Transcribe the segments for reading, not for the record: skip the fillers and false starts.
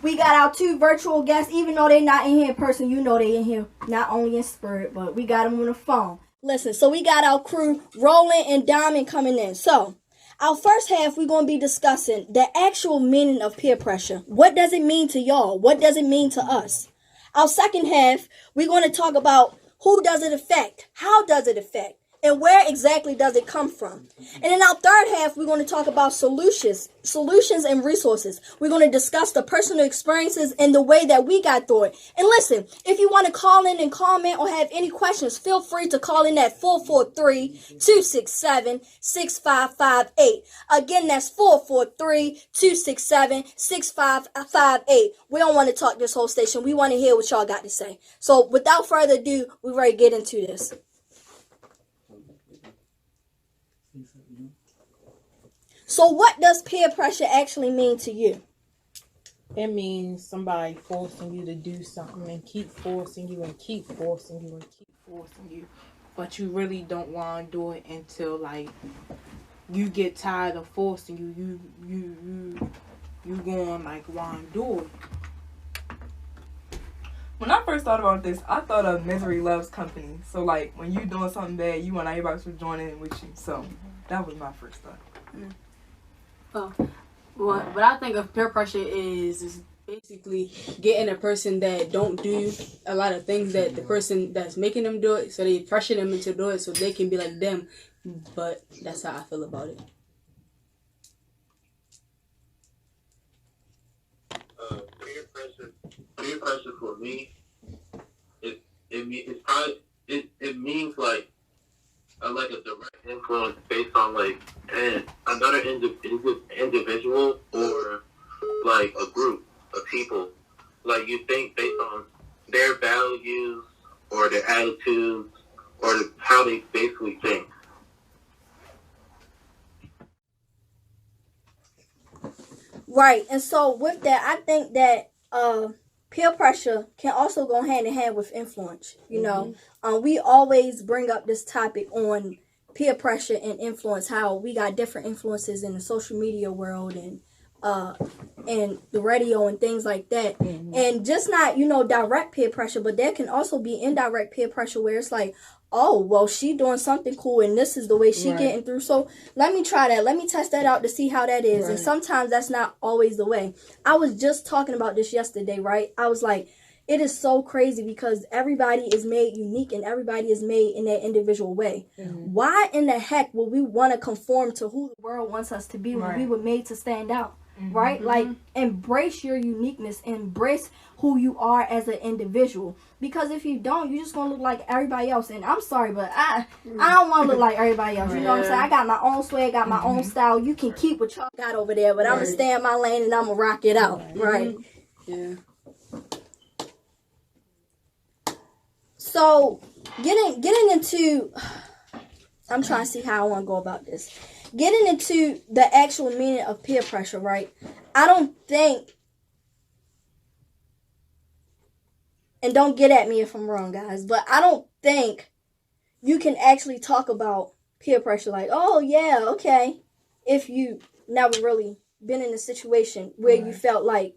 We got our 2 virtual guests, even though they're not in here in person. You know they in here not only in spirit, but we got them on the phone. Listen, so we got our crew, Roland and Diamond, coming in. So, our first half, we're going to be discussing the actual meaning of peer pressure. What does it mean to y'all? What does it mean to us? Our second half, we're going to talk about who does it affect? How does it affect? And where exactly does it come from? And in our third half, we're going to talk about solutions and resources. We're going to discuss the personal experiences and the way that we got through it. And listen, if you want to call in and comment or have any questions, feel free to call in at 443-267-6558. Again, that's 443-267-6558. We don't want to talk this whole station. We want to hear what y'all got to say. So without further ado, we're ready to get into this. So what does peer pressure actually mean to you? It means somebody forcing you to do something and keep forcing you and keep forcing you and keep forcing you. But you really don't want to do it until, like, you get tired of forcing you. You going, like, want to do it. When I first thought about this, I thought of misery loves company. So, like, when you doing something bad, you want everybody to join in with you. So, that was my first thought. What I think of peer pressure is basically getting a person that don't do a lot of things that the person that's making them do it, so they pressure them into do it so they can be like them. But that's how I feel about it. Peer pressure for me, it means like a direct influence based on like another individual or like a group of people. Like you think based on their values or their attitudes or how they basically think. Right, and so with that, I think that peer pressure can also go hand in hand with influence. You know, we always bring up this topic on peer pressure and influence, how we got different influences in the social media world and the radio and things like that. And just not, direct peer pressure, but there can also be indirect peer pressure where it's like, oh, well, she doing something cool and this is the way she getting through. So let me try that. Let me test that out to see how that is. And sometimes that's not always the way. I was just talking about this yesterday, right? I was like, it is so crazy because everybody is made unique and everybody is made in their individual way. Why in the heck would we want to conform to who the world wants us to be when we were made to stand out? Right? Like, embrace your uniqueness, embrace who you are as an individual. Because if you don't, you're just gonna look like everybody else. And I'm sorry, but I don't want to look like everybody else. You know what I'm saying? I got my own swag, got my own style. You can keep what y'all got over there, but I'm gonna stay in my lane and I'm gonna rock it out. Right? Yeah. So, getting into, I'm trying to see how I want to go about this. Getting into the actual meaning of peer pressure, right? I don't think, and don't get at me if I'm wrong, guys, but I don't think you can actually talk about peer pressure like, oh, yeah, okay, if you never really been in a situation where you felt like,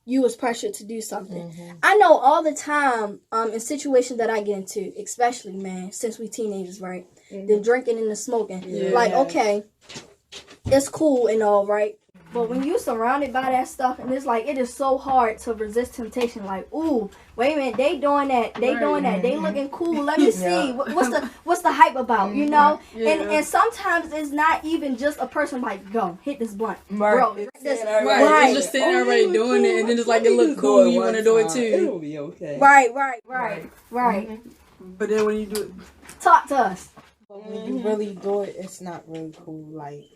you was pressured to do something. I know all the time, in situations that I get into, especially, man, since we teenagers, right? The drinking and the smoking. Okay, it's cool and all, right? But when you're surrounded by that stuff, and it's like, it is so hard to resist temptation. Like, ooh, wait a minute, they doing that. They doing that. They looking cool. Let me see. What's the hype about, you know? And sometimes it's not even just a person like, go, hit this blunt. Bro, It's just sitting there already doing it, and then it's like, it look cool, you want to do it too. It'll be okay. Right. But then when you do it, Talk to us. But when you really do it, it's not really cool. Like,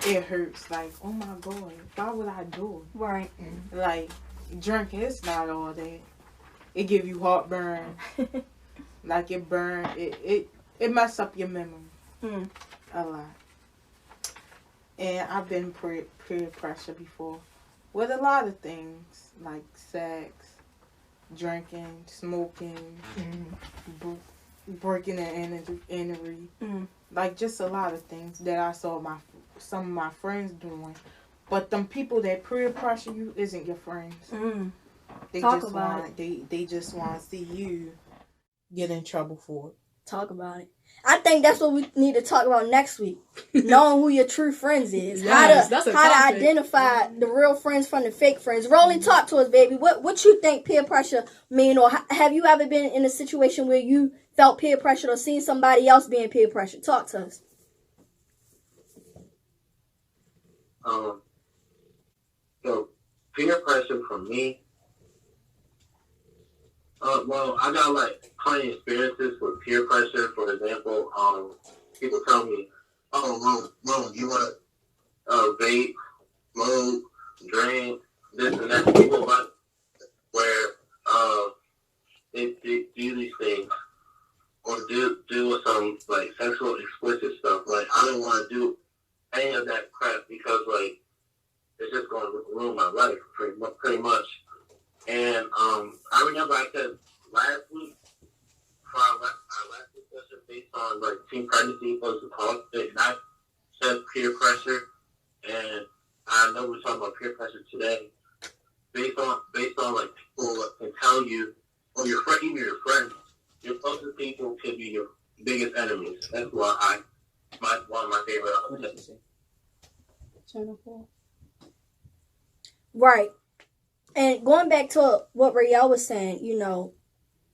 it hurts. Like, oh my God, why would I do it? Right. Like, drinking, it's not all that. It give you heartburn. Like, it burn. It mess up your memory a lot. And I've been peer pressure before with a lot of things, like sex, drinking, smoking, breaking the energy, like just a lot of things that I saw some of my friends doing, But them people that peer pressure you isn't your friends. They Talk just about want they just want to see you get in trouble for it. Talk about it. I think that's what we need to talk about next week. Knowing who your true friends is. Yes, how that's a to topic. identify the real friends from the fake friends. Rolling, talk to us, baby. What you think peer pressure mean, or have you ever been in a situation where you felt peer pressure or seen somebody else being peer pressured? Talk to us. So peer pressure for me. Well, I got like plenty experiences with peer pressure. For example, people tell me, "Oh, Mom, you want to vape, smoke, drink, this and that." People like where they do these things or do some like sexual explicit stuff. Like I don't want to do any of that crap because like it's just going to ruin my life pretty much. And I remember I said last week for our last discussion based on like teen pregnancy was the talk, and I said peer pressure, and I know we're talking about peer pressure today. Based on like people can tell you, or your friend, even your friends, your closest people could be your biggest enemies. That's why one of my favorite. Channel 4. Right. And going back to what Rael was saying, you know,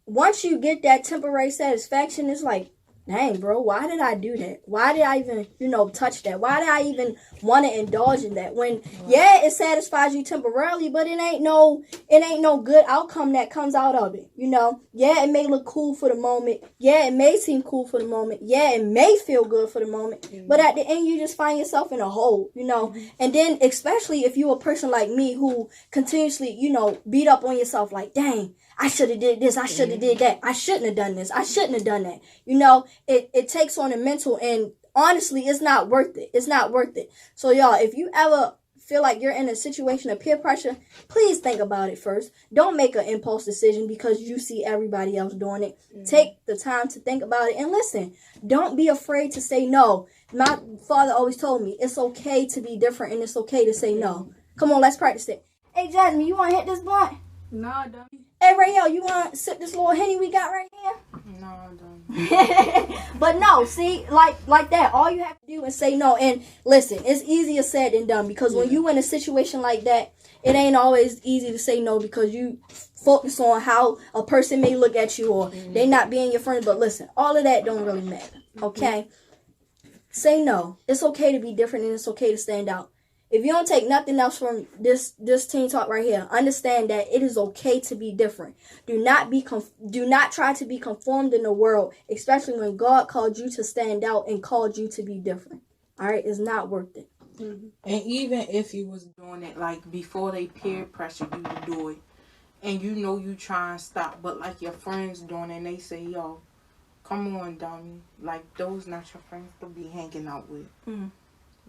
once you get that temporary satisfaction, it's like, dang, bro, why did I do that? Why did I even, touch that? Why did I even want to indulge in that? When, yeah, it satisfies you temporarily, but it ain't no good outcome that comes out of it, Yeah, it may look cool for the moment. Yeah, it may seem cool for the moment. Yeah, it may feel good for the moment. But at the end, you just find yourself in a hole, And then, especially if you're a person like me who continuously, beat up on yourself like, dang, I should have did this. I should have did that. I shouldn't have done this. I shouldn't have done that. It takes on a mental, and honestly, it's not worth it. It's not worth it. So y'all, if you ever feel like you're in a situation of peer pressure, please think about it first. Don't make an impulse decision because you see everybody else doing it. Take the time to think about it and listen. Don't be afraid to say no. My father always told me it's okay to be different and it's okay to say no. Come on, let's practice it. Hey, Jasmine, you want to hit this blunt? Nah, dummy. Hey, Rael, you want to sip this little Henny we got right here? No, I don't. But no, see, like that, all you have to do is say no. And listen, it's easier said than done because when you in a situation like that, it ain't always easy to say no because you focus on how a person may look at you or they not being your friend. But listen, all of that don't really matter, okay? Say no. It's okay to be different and it's okay to stand out. If you don't take nothing else from this teen talk right here, understand that it is okay to be different. Do not try to be conformed in the world, especially when God called you to stand out and called you to be different. All right, it's not worth it. And even if you was doing it like before they peer pressure you to do it, and you try and stop, but like your friends doing it, and they say, "Yo, come on, dummy," like those not your friends to be hanging out with,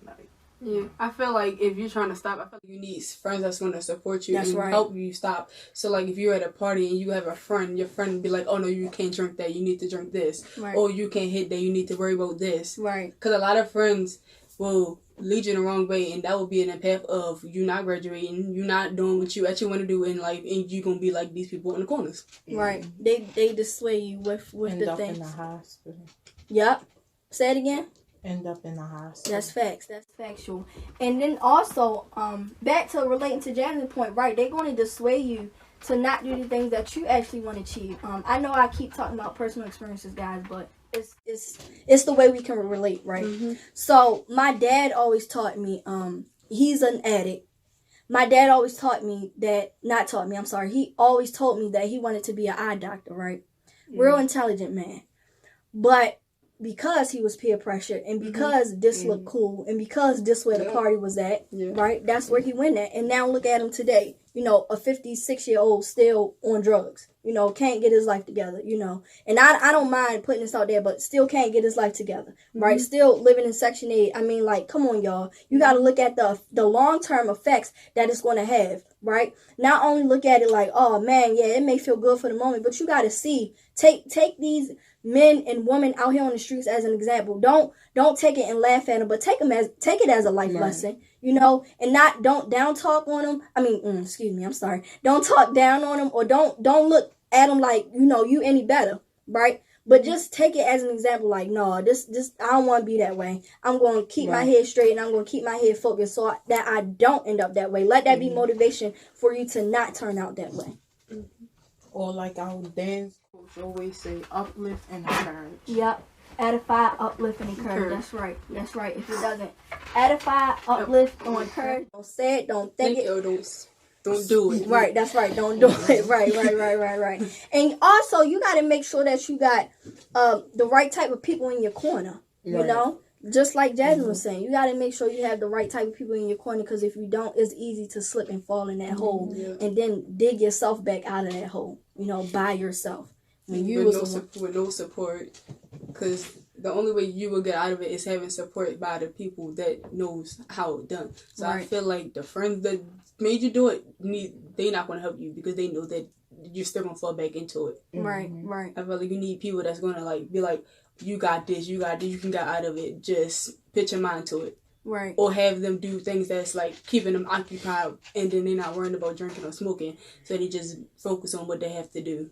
like. Yeah, I feel like if you're trying to stop, I feel like you need friends that's going to support you That's and right. help you stop. So, like, if you're at a party and you have a friend, your friend will be like, oh, no, you can't drink that. You need to drink this. Right. Or you can't hit that. You need to worry about this. Right. Because a lot of friends will lead you the wrong way, and that will be in the path of you not graduating, you not doing what you actually want to do in life, and you're going to be like these people in the corners. Right. They dissuade you with End the up things. in the hospital. Yep. Say it again. End up in the hospital. That's facts. That's factual. And then also, back to relating to Jasmine's point, right? They're going to dissuade you to not do the things that you actually want to achieve. I know I keep talking about personal experiences, guys, but it's the way we can relate, right? So my dad always taught me. He's an addict. My dad always taught me that. Not taught me. I'm sorry. He always told me that he wanted to be an eye doctor, right? Real intelligent man, but because he was peer pressured and because this looked cool and because this where the party was at, right? That's where he went at. And now look at him today, a 56-year-old still on drugs, can't get his life together, And I don't mind putting this out there, but still can't get his life together, right? Still living in Section 8. I mean, like, come on, y'all. You got to look at the long-term effects that it's going to have, right? Not only look at it like, oh, man, yeah, it may feel good for the moment, but you got to see, take these men and women out here on the streets as an example. Don't take it and laugh at them, but take it as a life lesson. you know, and don't down talk on them. I mean, excuse me, I'm sorry. Don't talk down on them, or don't look at them like, you know, you any better, right? But just take it as an example, like, no, this I don't want to be that way. I'm going to keep my head straight, and I'm going to keep my head focused so that I don't end up that way. Let that be motivation for you to not turn out that way. Or like our dance coach always say, uplift and encourage. Yep. Edify, uplift, and encourage. That's right. That's right. If it doesn't edify, uplift, or encourage, don't say it, don't think it. Or don't do it. Right, that's right. Don't do it. Right. And also, you got to make sure that you got the right type of people in your corner. You know? Just like Jasmine was saying, you got to make sure you have the right type of people in your corner, because if you don't, it's easy to slip and fall in that hole and then dig yourself back out of that hole, you know, by yourself. When you with no support, because the only way you will get out of it is having support by the people that knows how it's done. So I feel like the friends that made you do it, they not going to help you, because they know that you're still going to fall back into it. Right. I feel like you need people that's going to like be like, you got this, you can get out of it. Just put your mind to it. Right. Or have them do things that's like keeping them occupied, and then they're not worrying about drinking or smoking. So they just focus on what they have to do.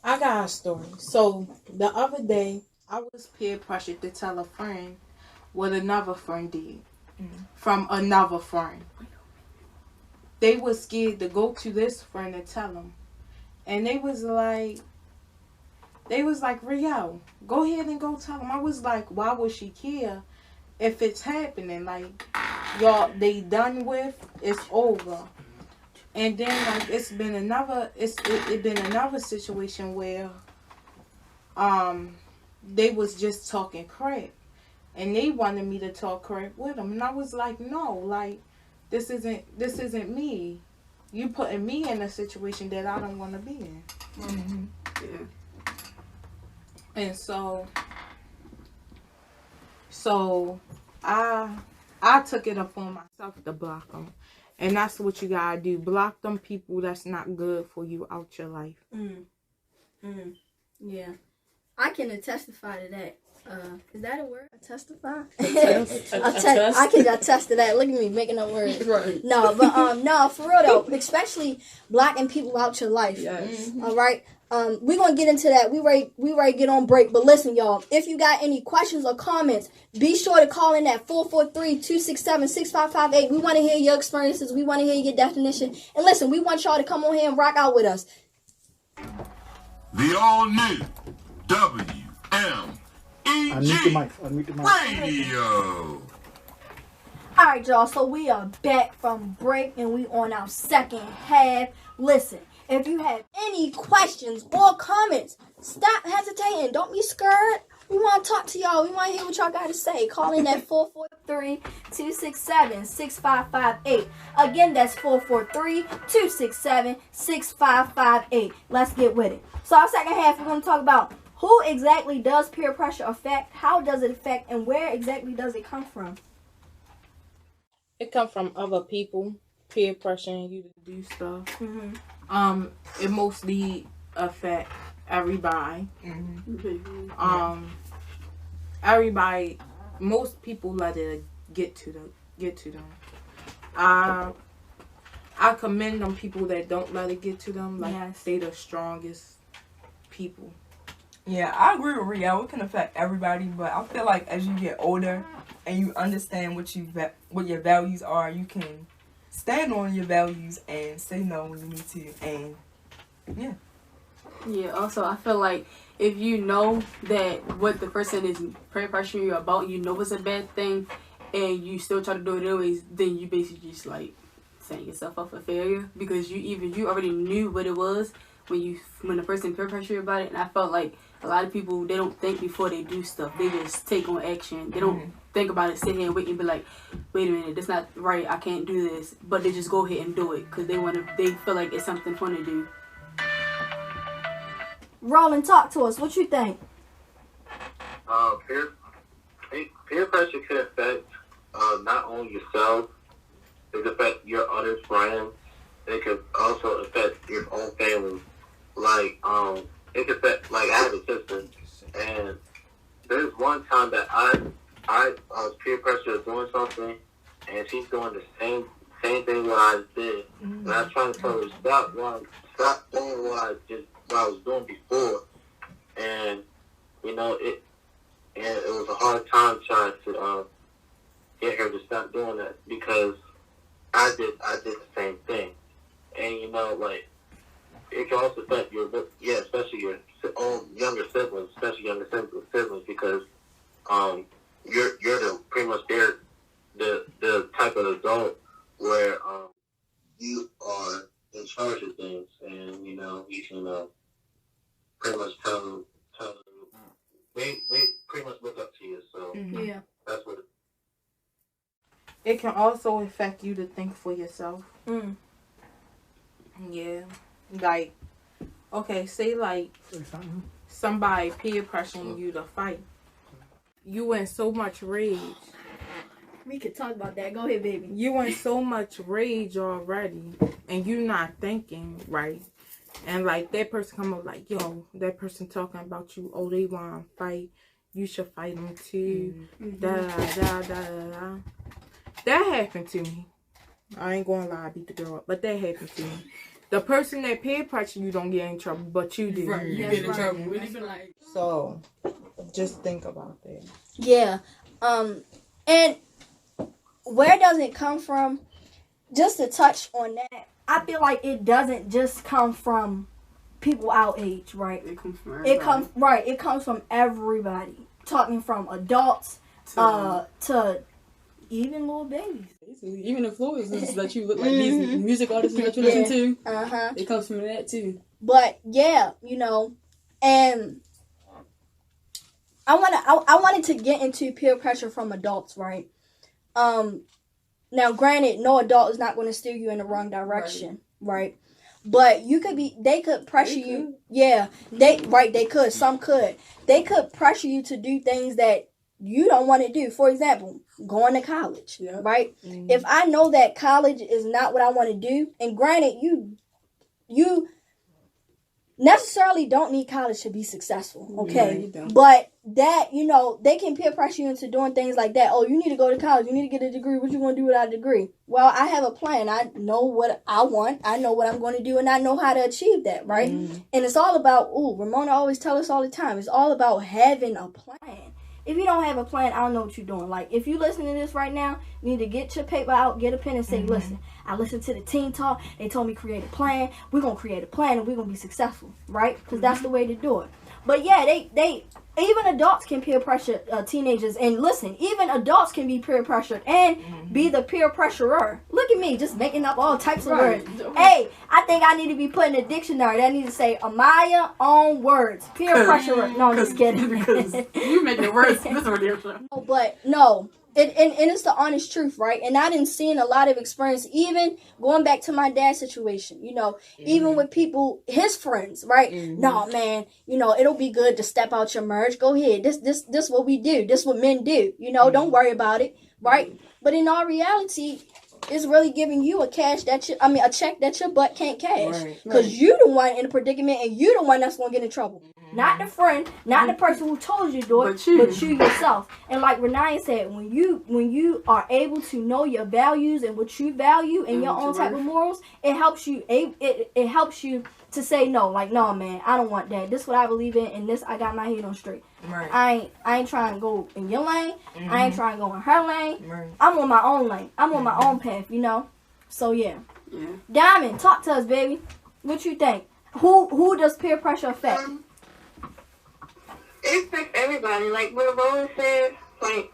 I got a story. So the other day, I was peer pressured to tell a friend what another friend did from another friend. They were scared to go to this friend and tell them. And they was like, Riel, go ahead and go tell them. I was like, why would she care if it's happening? Like, y'all, they done with, it's over. And then, like, it's been another situation where they was just talking crap, and they wanted me to talk crap with them, and I was like, no, like, this isn't me. You putting me in a situation that I don't want to be in. Yeah. And so I took it upon myself to block them. And that's what you gotta do. Block them people that's not good for you out your life. Yeah. I can testify to that. Is that a word? Testify? I can attest to that. Look at me making up words. Right. No, but no, for real though, especially blocking people out your life. Yes. All right. We're gonna get into that. We ready to get on break. But listen, y'all, if you got any questions or comments, be sure to call in at 443-267-6558. We want to hear your experiences. We want to hear your definition. And listen, we want y'all to come on here and rock out with us. The all new WMEG Unmute the mic. Radio. All right, y'all. So we are back from break, and we on our second half. Listen, if you have any questions or comments, stop hesitating. Don't be scared. We want to talk to y'all. We want to hear what y'all got to say. Call in at 443-267-6558. Again, that's 443-267-6558. Let's get with it. So our second half, we're going to talk about who exactly does peer pressure affect, how does it affect, and where exactly does it come from? It comes from other people peer pressuring you to do stuff. It mostly affect everybody. Everybody, most people let it get to them. I commend them people that don't let it get to them. Like, they the strongest people. Yeah, I agree with Ria. It can affect everybody, but I feel like as you get older and you understand what your values are, you can stand on your values and say no when you need to. And yeah. Also, I feel like if you know that what the person is peer pressuring you about, you know it's a bad thing, and you still try to do it anyways, then you basically just like setting yourself up for failure, because you already knew what it was when the person peer pressure you about it. And I felt like a lot of people, they don't think before they do stuff. They just take on action. They don't think about it, sit here and wait and be like, wait a minute, that's not right, I can't do this. But they just go ahead and do it because they feel like it's something fun to do. Roland, talk to us. What you think? Peer pressure can affect not only yourself, it can affect your other friends. It could also affect your own family. Like, it could affect, like, I have a sister, and there's one time that I was peer pressure doing something, and she's doing the same thing what I did. And I was trying to tell her stop doing what I was doing before. And it was a hard time trying to get her to stop doing that because I did the same thing. And it can also affect especially your own younger siblings, because you're pretty much the type of adult where you are in charge of things, and you can pretty much tell them they pretty much look up to you. So Yeah. that's what It can also affect you to think for yourself. Mm. Yeah. Like, okay, say somebody peer pressuring you to fight. You in so much rage. We could talk about that. Go ahead, baby. You in so much rage already, and you not thinking right. And like that person come up like, yo, that person talking about you. Oh, they want to fight. You should fight them too. Da da da da da. That happened to me. I ain't gonna lie, I beat the girl up, but that happened to me. The person that peer pressure you don't get in trouble, but you do. Right, you get in trouble. When you be like, So, just think about that. Yeah. And where does it come from? Just to touch on that, I feel like it doesn't just come from people our age, right? it comes from everybody. It comes from everybody. Talking from adults to even little babies. Even influences that you look like, these music artists that you listen to, Uh-huh. it comes from that too. But yeah, and I wanted to get into peer pressure from adults, right? Now granted, no adult is not going to steer you in the wrong direction, right? But they could pressure you. Yeah, they could. Some could. They could pressure you to do things that you don't want to do. For example, going to college, right? Mm-hmm. If I know that college is not what I want to do, and granted, you necessarily don't need college to be successful, okay? you don't. But that, they can peer pressure you into doing things like that. Oh, you need to go to college. You need to get a degree. What you going to do without a degree? Well, I have a plan. I know what I want. I know what I'm going to do, and I know how to achieve that, right? Mm-hmm. And it's all about, Ramona always tell us all the time, it's all about having a plan. If you don't have a plan, I don't know what you're doing. Like, if you listen to this right now, you need to get your paper out, get a pen, and say, listen, I listened to the Teen Talk. They told me create a plan. We're going to create a plan, and we're going to be successful, right? Because that's the way to do it. But, yeah, they even adults can peer pressure teenagers. And, listen, even adults can be peer pressured and be the peer pressurer. Look at me, just making up all types of words. Hey, I think I need to be put in a dictionary. That need to say Amaya on words. Peer pressurer. No, I'm just kidding. Because you making it worse. This is But no, and it's the honest truth, right? And I didn't see a lot of experience, even going back to my dad's situation, even with people, his friends, right? No, man, it'll be good to step out your merge. Go ahead. This what we do. This what men do. Don't worry about it, right? But in all reality, it's really giving you a check that your butt can't cash. Because you the one in a predicament, and you the one that's going to get in trouble. Not the friend, not the person who told you to do it, but you yourself. And like Renaya said, when you are able to know your values and what you value and your own type of morals, it helps you. It helps you to say no. Like, no, man, I don't want that. This is what I believe in, and this I got my head on straight. Right. I ain't trying to go in your lane. I ain't trying to go in her lane. Right. I'm on my own lane. I'm on my own path. So yeah. Diamond, talk to us, baby. What you think? Who does peer pressure affect? It affects everybody. Like what Roland said, like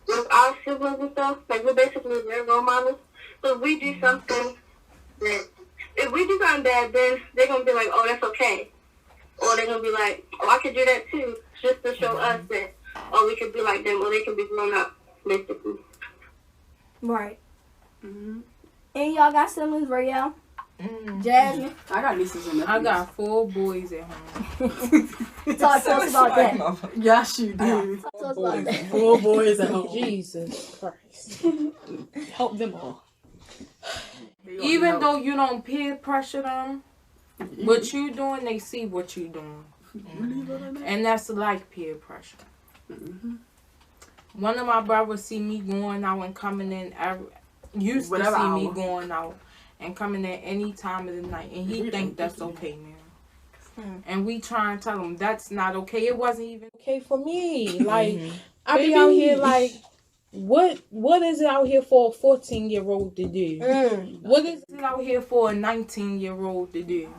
with our siblings and stuff, like we're basically their role models. So if we do something if we do something bad, then they're gonna be like, oh, that's okay. Or they're gonna be like, oh, I could do that too, just to show us that, oh, we could be like them, or they can be grown up, basically. Right. And y'all got siblings, Raelle? Jasmine? I got nieces and nephews. I got 4 boys at home. Talk to us about that. Yes, you do. Talk to us about that. 4 boys at home. Jesus Christ. Help them all. Even though you don't peer pressure them, what you doing, they see what you doing. And that's like peer pressure. One of my brothers see me going out and coming in used to Whatever see me hour. going out and coming at any time of the night, and he think that's okay now. And we try and tell him that's not okay. It wasn't even okay for me. Like, I be out here like, what is it out here for a 14-year-old to do? What is it out here for a 19-year-old to do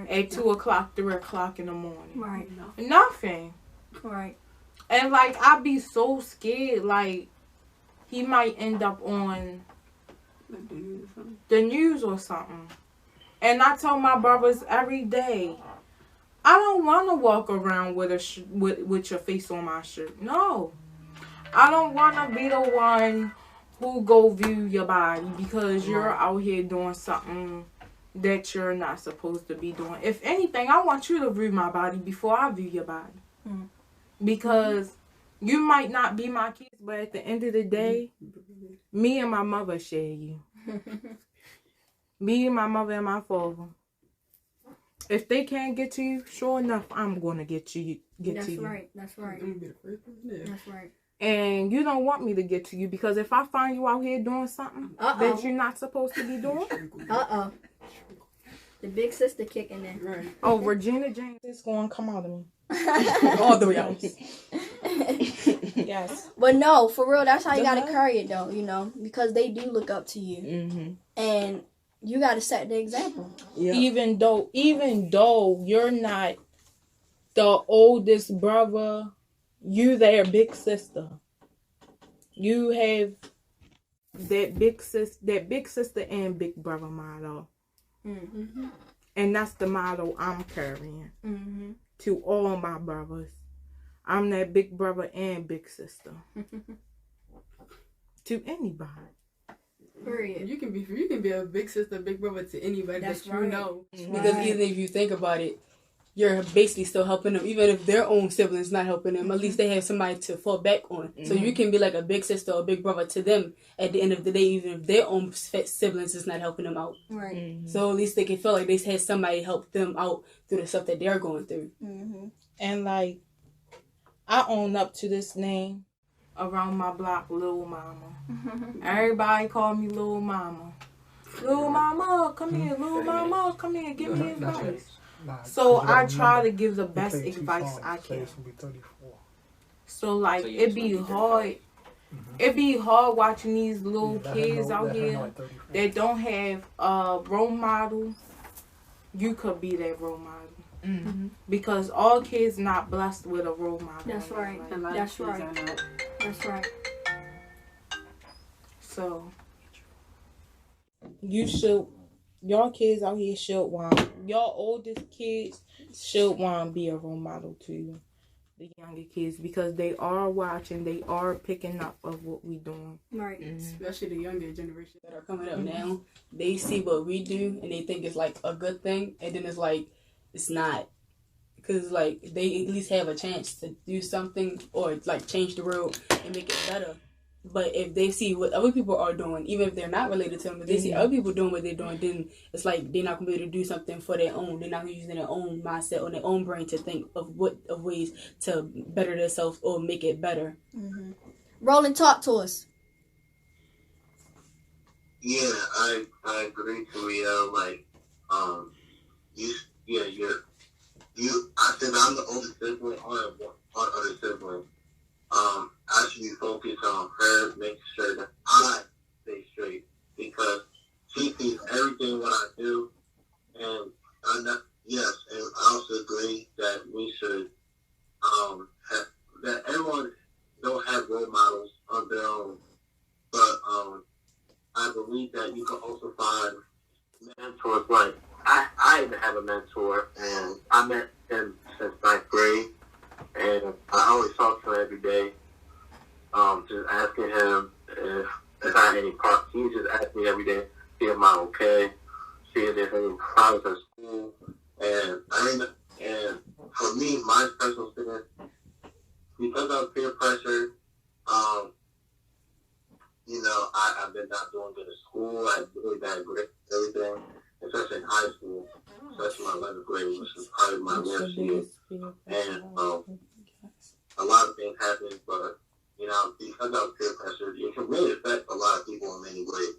at 2 o'clock, 3 o'clock in the morning? Right. Nothing. Right. And like, I be so scared, like, he might end up on the news or something. And I tell my brothers every day, I don't want to walk around with with your face on my shirt. No. I don't want to be the one who go view your body because you're out here doing something that you're not supposed to be doing. If anything, I want you to view my body before I view your body. Because you might not be my kids, but at the end of the day, me and my mother share you. Me and my mother and my father. If they can't get to you, sure enough, I'm going to get to you. That's right. That's right. And you don't want me to get to you because if I find you out here doing something that you're not supposed to be doing. The big sister kicking in. Right. Oh, Regina James is going to come out of me. All the way out. Yes. But no, for real, that's how you got to carry it though, you know, because they do look up to you. And you got to set the example. Yeah. Even though you're not the oldest brother, you their big sister. You have that big sister and big brother motto. And that's the motto I'm carrying to all my brothers. I'm that big brother and big sister to anybody. Period. You can be a big sister, big brother to anybody that you know. Right. Because even if you think about it, you're basically still helping them. Even if their own siblings not helping them, at least they have somebody to fall back on. So you can be like a big sister or big brother to them at the end of the day, even if their own siblings is not helping them out. Right. So at least they can feel like they had somebody help them out through the stuff that they're going through. And like, I own up to this name around my block, Little Mama. Everybody call me Little Mama. Little Mama, come here. Little Mama, come here. Give me advice. So I try to give the best advice I can. So like, it be hard. It be hard watching these little kids out here that don't have a role model. You could be that role model. Because all kids not blessed with a role model. That's right. That's right. That's right. So y'all kids out here should want, y'all oldest kids should want to be a role model to the younger kids because they are watching, they are picking up of what we doing. Right. Especially the younger generation that are coming up now. They see what we do and they think it's like a good thing, and then it's like it's not. Because like they at least have a chance to do something or like change the world and make it better. But if they see what other people are doing, even if they're not related to them, if they see other people doing what they're doing, then it's like they're not going to be able to do something for their own. They're not going to use their own mindset or their own brain to think of ways to better themselves or make it better. Roland, talk to us. Yeah, I agree, Taria. Like, I said I'm the oldest sibling on other siblings. Actually focus on her, making sure that I stay straight because she sees everything what I do, and and I also agree that we should that everyone don't have role models on their own, but I believe that you can also find mentors. Like I even have a mentor, and I met him since 9th grade, and I always talk to him every day. Just asking him if I had any problems. He just asked me every day, see am I okay, see if there's any problems at school. And for me, my personal experience, because of peer pressure, I've been not doing good at school. I had really bad grades, everything, especially in high school, especially my 11th grade, which was probably my worst year. And a lot of things happened, but because of peer pressure, it can really affect a lot of people in many ways.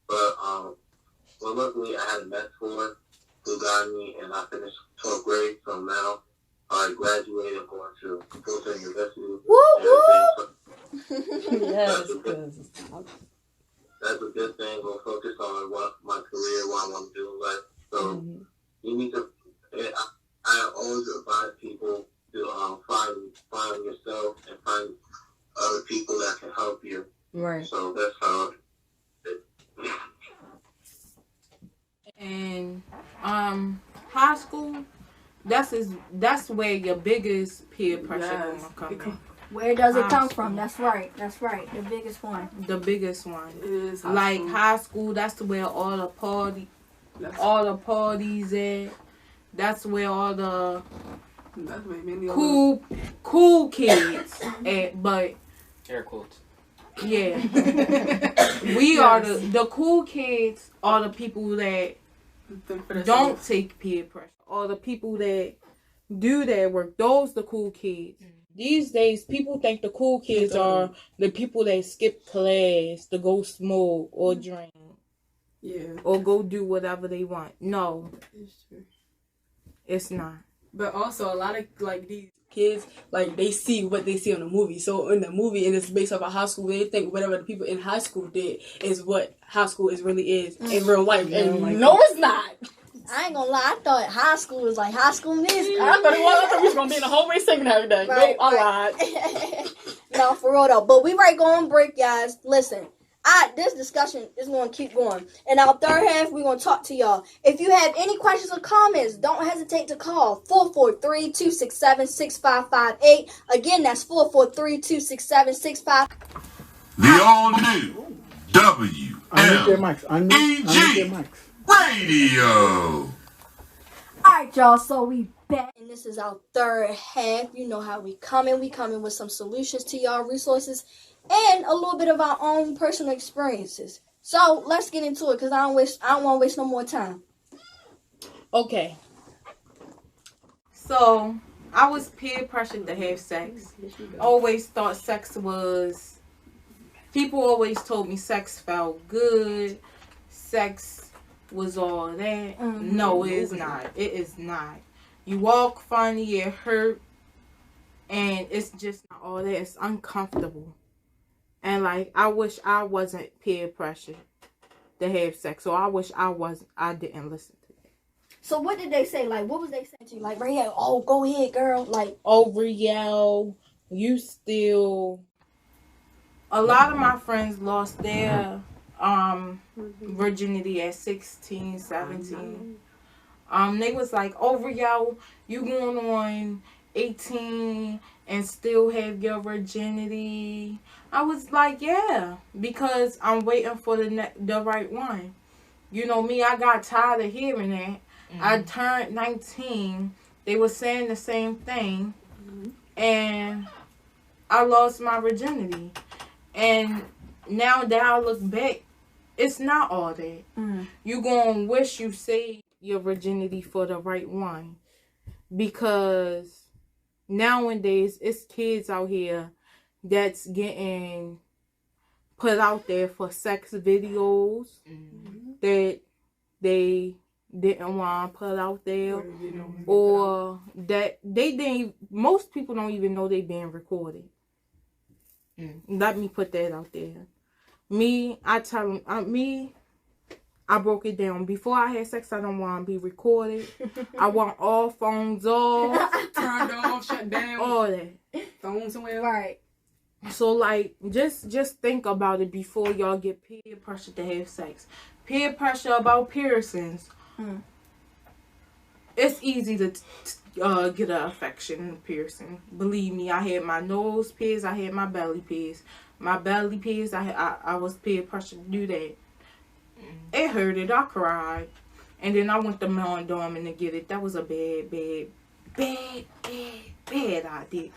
But luckily I had a mentor who got me, and I finished 12th grade. So now I graduated, going to full-time university. Yes. That's a good thing. We'll focus on what my career, what I want to do in life. So you need to. I always advise people to find yourself and find other people that can help you. Right. So that's how. And high school, that's where your biggest peer pressure gonna come in. Where does it come from? That's right. The biggest one. The biggest one. Is High school, that's where all the parties at. That's where all the cool kids at. But air quotes. Yeah. We are the cool kids are the people that don't take peer pressure. Or the people that do their work. Those the cool kids. These days, people think the cool kids are the people that skip class to go smoke or drink. Yeah. Or go do whatever they want. No. It's true. It's not. But also, a lot of, like, these kids, like, they see what they see on the movie. So, in the movie, and it's based off of high school, they think whatever the people in high school did is what high school really is in real life. And no, it's not. I ain't gonna lie, I thought high school was like High School Musical. I thought it was. I thought we was gonna be in the hallway singing every day. Right, nope, I lied. No, for real though. But we right going break, guys. Listen, this discussion is gonna keep going. In our third half, we're gonna talk to y'all. If you have any questions or comments, don't hesitate to call 443-267-6558. Again, that's 443-267-6558. The all new Unmute their mics. Unmute their mics. Radio. Alright, y'all, so we back, and this is our third half. You know how we coming. We coming with some solutions to y'all, resources, and a little bit of our own personal experiences. So let's get into it, because I don't want to waste no more time. Okay. So I was peer pressured to have sex. Always thought sex was. People always told me sex felt good. Sex was all that. No, it is not. It is not. You walk funny, it hurt, and it's just not all that. It's uncomfortable. And like, I wish I wasn't peer pressured to have sex. So I wish I didn't listen to that. So what did they say? Like, what was they saying to you? Like, Riel, oh, go ahead, girl. Like, oh, Riel, you still. A lot of my friends lost their virginity at 16, 17. They was like, oh, Riel, you going on 18 and still have your virginity? I was like, yeah, because I'm waiting for the right one. You know me, I got tired of hearing that. I turned 19. They were saying the same thing. And I lost my virginity. And now that I look back, it's not all that. You gonna wish you saved your virginity for the right one. Because nowadays, it's kids out here that's getting put out there for sex videos that they didn't want to put out there. Or that they didn't, most people don't even know they being recorded. Let me put that out there. I tell them, I broke it down. Before I had sex, I don't want to be recorded. I want all phones off. Turned off, shut down. All that. Phone somewhere. right. So, like, just think about it before y'all get peer pressure to have sex. Peer pressure about piercings. It's easy to get an affection piercing. Believe me, I had my nose pierced. I had my belly pierced. My belly pierced. I was peer pressured to do that. It hurted. I cried. And then I went to Mount Dorman to get it. That was a bad idea.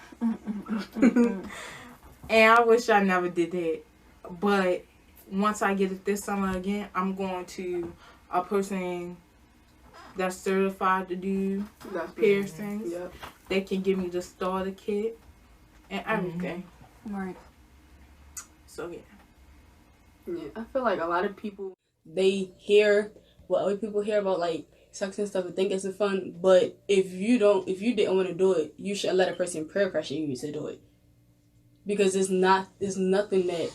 And I wish I never did that. But once I get it this summer again, I'm going to a person that's certified to do piercings. Yep. They can give me the starter kit and everything. Right. So, yeah. Yeah, I feel like a lot of people they hear what other people hear about like sex and stuff and think it's fun. But if you didn't want to do it, you should let a person peer pressure you to do it, because it's nothing that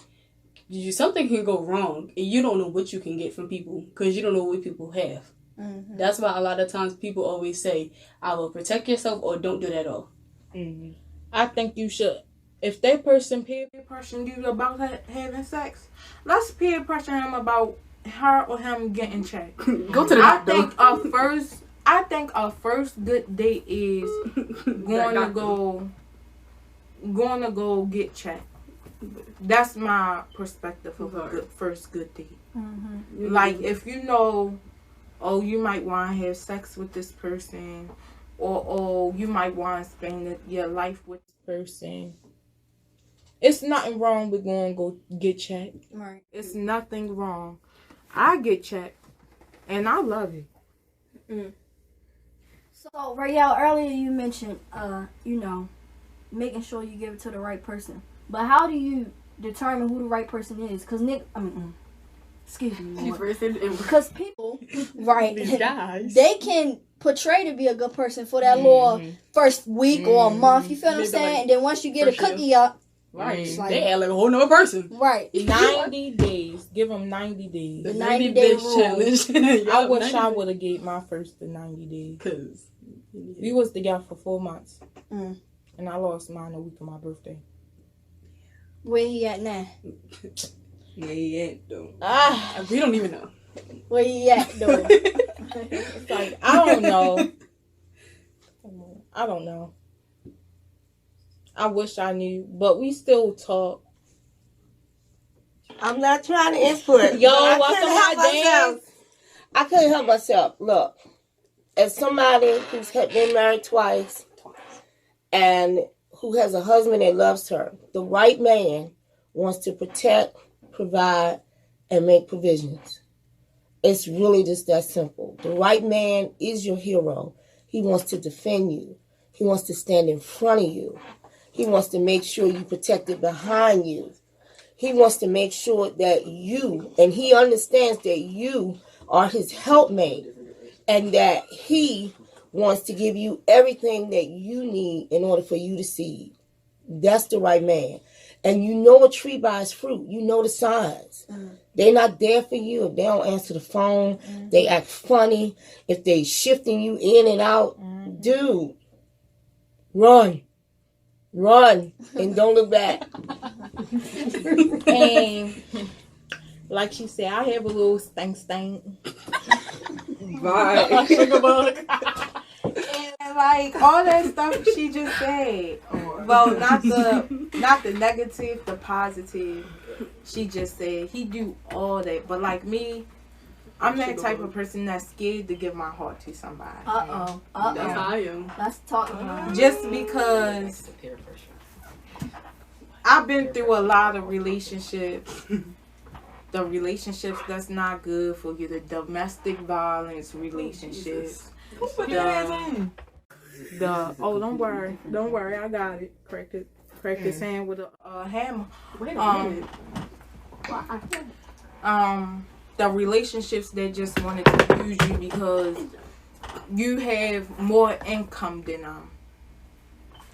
something can go wrong and you don't know what you can get from people because you don't know what people have. Mm-hmm. That's why a lot of times people always say, "I will protect yourself" or "Don't do that at all." Mm-hmm. I think you should. If that person peer pressure you about having sex, let's peer pressure him about her or him getting checked. Go to the doctor. I think our first good date is going to go get checked. That's my perspective of a first good date. Mm-hmm. Like if you know, oh, you might want to have sex with this person, or oh, you might want to spend your life with this person. It's nothing wrong with going to go get checked. Right. It's nothing wrong. I get checked, and I love it. Mm. So, Rael, earlier you mentioned, making sure you give it to the right person. But how do you determine who the right person is? Because excuse me, because people, right, these guys, they can portray to be a good person for that little first week or a month. You feel what I'm saying? And then once you get a cookie up, right, like, they act like a whole nother person. Right. 90 days. Give them 90 days. The 90-day challenge. I wish I would have gave my first the 90 days. Because we was together for 4 months. Mm. And I lost mine the week of my birthday. Where he at now? Where he at, though? We don't even know. Where he at, though? It's like, I don't know. I wish I knew, but we still talk. I'm not trying to input. Yo, welcome to my dance. I couldn't help myself. Look, as somebody who's been married twice and who has a husband that loves her, the right man wants to protect, provide, and make provisions. It's really just that simple. The right man is your hero. He wants to defend you. He wants to stand in front of you. He wants to make sure you protected behind you. He wants to make sure that you, and he understands that you are his helpmate, and that he wants to give you everything that you need in order for you to succeed. That's the right man. And you know a tree by its fruit. You know the signs. They're not there for you if they don't answer the phone. They act funny. If they shifting you in and out. Dude, run, and don't look back. And like she said, I have a little stink. Right. Sugar bug. And like all that stuff she just said. Well, not the negative, the positive. She just said he do all that. But like me, I'm that type of person that's scared to give my heart to somebody. That's how I am. Let's talk about it. Just because I've been through a lot of relationships. The relationships that's not good for you. The domestic violence relationships. Don't worry, I got it. Crack his hand with a hammer. Wait a minute. The relationships that just wanted to use you because you have more income than them.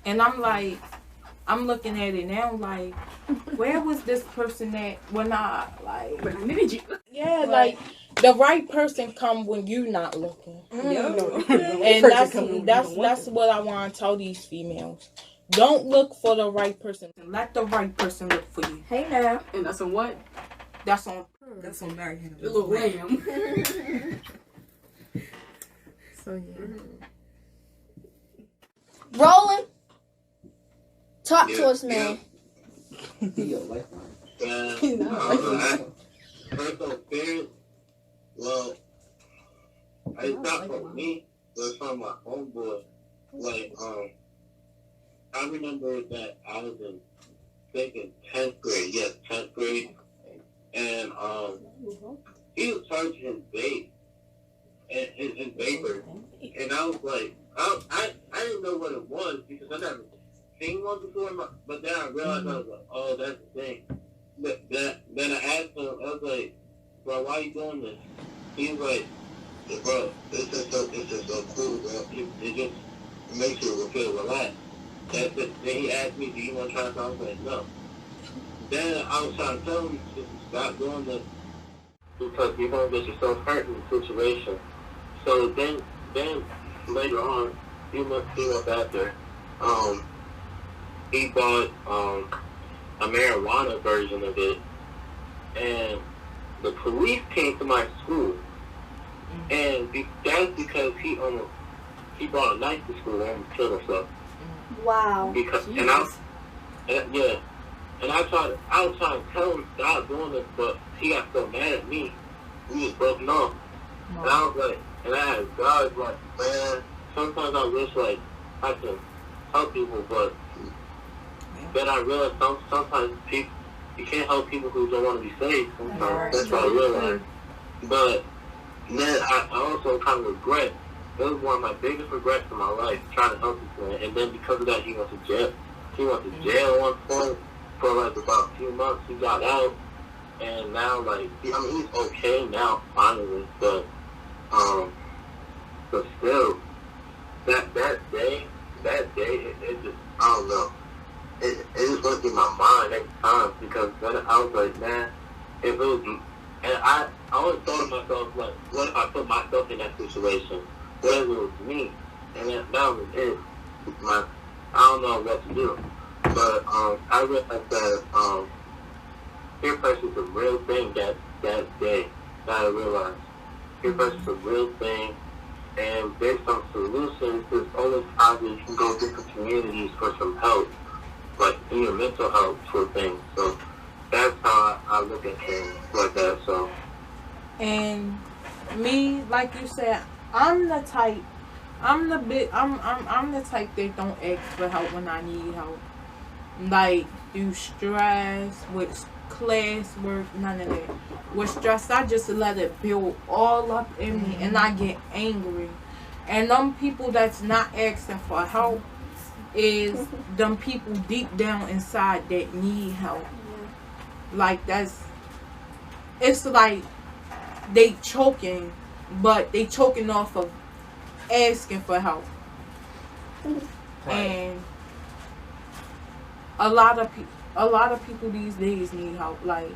And I'm looking at it now like, where was this person at when I But I needed you. Yeah, like the right person come when you not looking. And that's what I want to tell these females. Don't look for the right person. Let the right person look for you. Hey now. And that's on what? That's on Mary Hannah. The little lamb. So yeah. Roland, talk to us, man. Personal experience, well, it's not from me, but it's from my homeboy. Like, I remember that I was in, I think in 10th grade, yes, 10th grade, and he was charging his vape, and his vapor, and I was like, I didn't know what it was, because I never seen one before, but then I realized, I was like, oh, that's the thing. But then I asked him, I was like, bro, why you doing this? He's like, bro, this is so cool, bro. It just makes you feel relaxed. That's it. Then he asked me, do you want to try something? I was like, no. Then I was trying to tell him to stop doing this because you're going to get yourself hurt in the situation. So then later on, a few months after, he bought a marijuana version of it, and the police came to my school, and that's because he brought a knife to school and killed himself. Wow. Because and I was trying to tell him stop doing this, but he got so mad at me. We was broken off, and I was like, and I had God like, man, sometimes I wish like I could help people, but then I realized sometimes people, you can't help people who don't want to be saved. Sometimes that's what I realized. But then I also kind of regret. It was one of my biggest regrets in my life, trying to help this man. And then because of that, he went to jail. He went to jail at one point for like about a few months. He got out, and now like he's okay now finally. But still, that day, it just, I don't know. It just went through my mind every time, because then I was like, man, if it was, and I always thought to myself, like, what if I put myself in that situation? What if it was me? And that was it. I don't know what to do. But I realized that peer pressure is a real thing that day that I realized. Peer pressure is a real thing, and based on solutions, there's always times you can go to different communities for some help, like in your mental health for things. So that's how I look at things like that. So, and me, like you said, I'm the type that don't ask for help when I need help. Like through stress, with classwork, none of that. With stress, I just let it build all up in me, and I get angry. And them people that's not asking for help is them people deep down inside that need help. Like it's like they choking, but they choking off of asking for help. And a lot of people these days need help. Like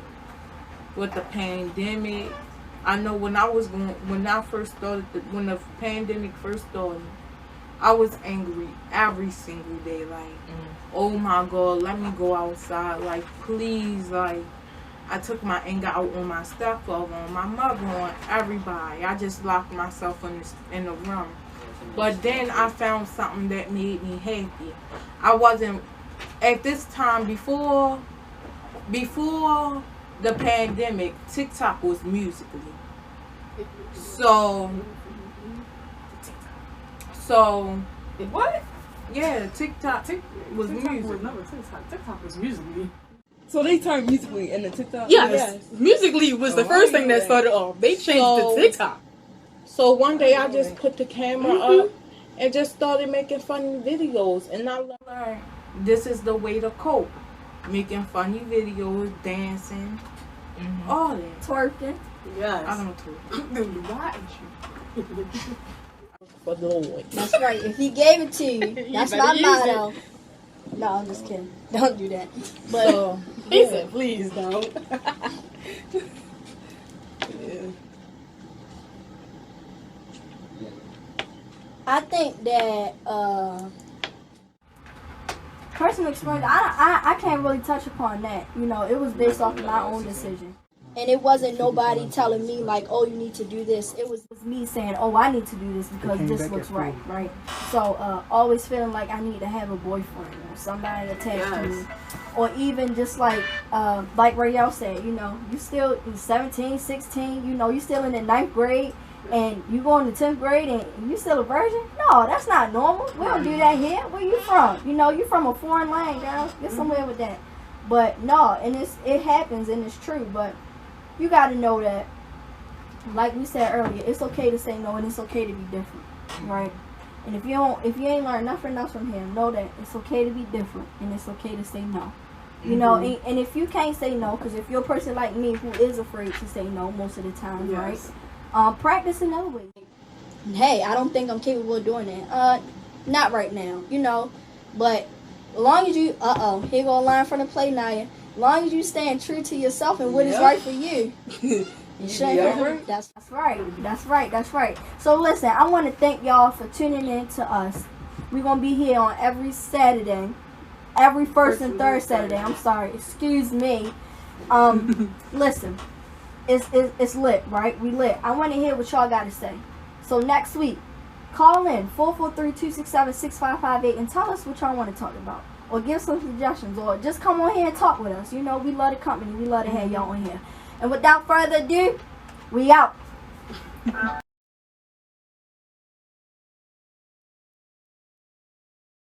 with the pandemic, I know when the pandemic first started, I was angry every single day. Like, oh my God, let me go outside. Like, please, like, I took my anger out on my stepfather, on my mother, on everybody. I just locked myself in the room. But then I found something that made me happy. I wasn't, at this time, before the pandemic, TikTok was Musical.ly. So what? Yeah, TikTok was Musical.ly. TikTok was Musical.ly. So they turned Musical.ly into TikTok? Yes. Musical.ly was the first thing that started off. They changed it to TikTok. So one day I just put the camera up and just started making funny videos, and I learned this is the way to cope. Making funny videos, dancing, all that. Twerking. Yes. I don't twerk. For the Lord. That's right. If he gave it to you, that's my motto. No, I'm just kidding. Don't do that. But he said, please don't. I think that personal experience, I can't really touch upon that. You know, it was based off of my own decision. And it wasn't nobody telling me, like, oh, you need to do this. It was me saying, oh, I need to do this because this looks right, right? So, always feeling like I need to have a boyfriend or somebody attached to me. Or even just like Rael said, you know, you still 17, 16, you know, you still in the 9th grade. And you going to 10th grade and you still a virgin? No, that's not normal. We don't do that here. Where you from? You know, you from a foreign land, girl. Get somewhere with that. But no, and it happens and it's true. But you got to know that, like we said earlier, it's okay to say no and it's okay to be different, right? And if you ain't learned nothing else from him, know that it's okay to be different and it's okay to say no. You know, and if you can't say no, because if you're a person like me who is afraid to say no most of the time, Yes. right? Practice another way. Hey, I don't think I'm capable of doing that. Not right now, you know. But as long as you, here go a line from the play, Naya. As long as you stand true to yourself and what is right for you. You shouldn't. That's right. That's right. That's right. So listen, I want to thank y'all for tuning in to us. We're gonna be here on every Saturday, every first and third Saturday. I'm sorry. Excuse me. Listen, it's lit, right? We lit. I want to hear what y'all got to say. So next week, call in 443-267-6558 and tell us what y'all want to talk about, or give some suggestions, or just come on here and talk with us. You know, we love the company. We love to have y'all on here. And without further ado, we out.